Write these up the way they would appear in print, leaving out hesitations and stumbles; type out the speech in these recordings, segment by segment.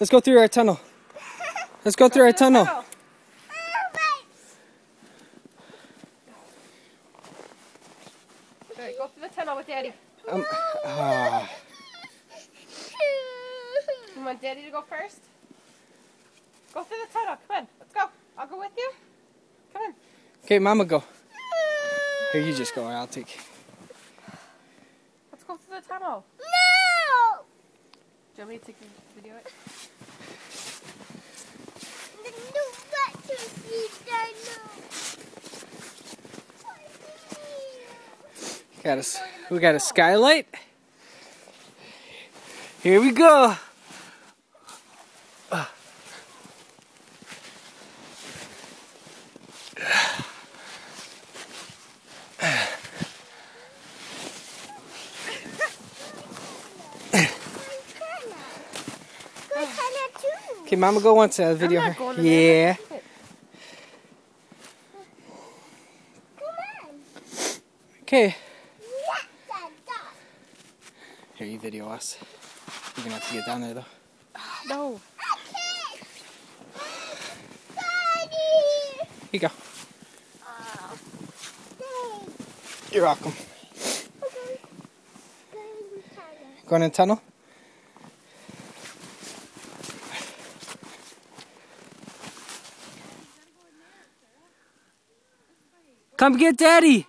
Let's go through our tunnel. Let's go through our tunnel. Alright, go through the tunnel with Daddy. You want Daddy to go first? Go through the tunnel. Come on, let's go. I'll go with you. Come on. Okay, Mama, go. Here, you just go. I'll take. Let's go through the tunnel. No! Do you want me to take a video? We got a skylight. Here we go. Okay, Mama, go once a video. Yeah. Okay. Here, you video us. You're gonna have to get down there, though. No. Here you go. You're welcome. Going in the tunnel? Come get Daddy!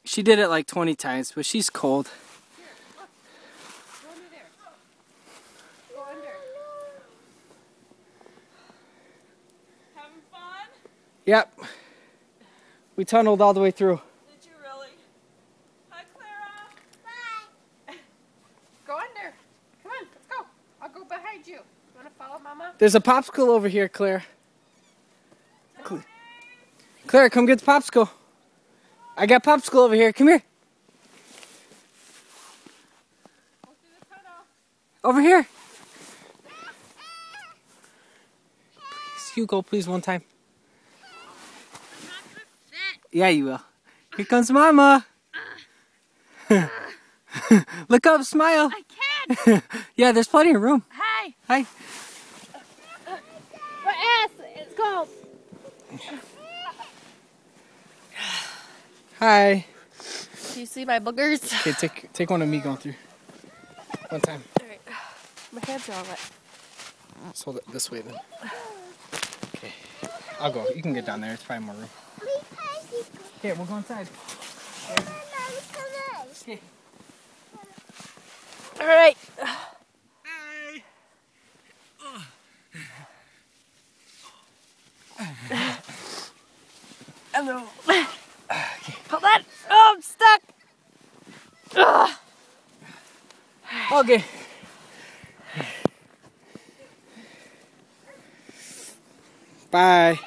She did it like 20 times, but she's cold. Here, look. Go under there. Go under. Having fun? Yep. We tunneled all the way through. Did you really? Hi, Clara. Bye. Go under. Come on, let's go. I'll go behind you. You want to follow Mama? There's a popsicle over here, Claire. Claire, come get the popsicle. I got popsicle over here. Come here. Over here. Please, you go, please, one time. Yeah, you will. Here comes Mama. Look up, smile. I can't. Yeah, there's plenty of room. Hi. Hi. My ass is cold. Hi. Do you see my boogers? Okay, take one of me going through. One time. Alright. My hands are all wet. Let's hold it this way then. Okay. I'll go. You can get down there. It's probably more room. Here, we'll go inside. Okay. Alright. Hello. Hold on. Oh, I'm stuck. Ugh. Okay. Bye.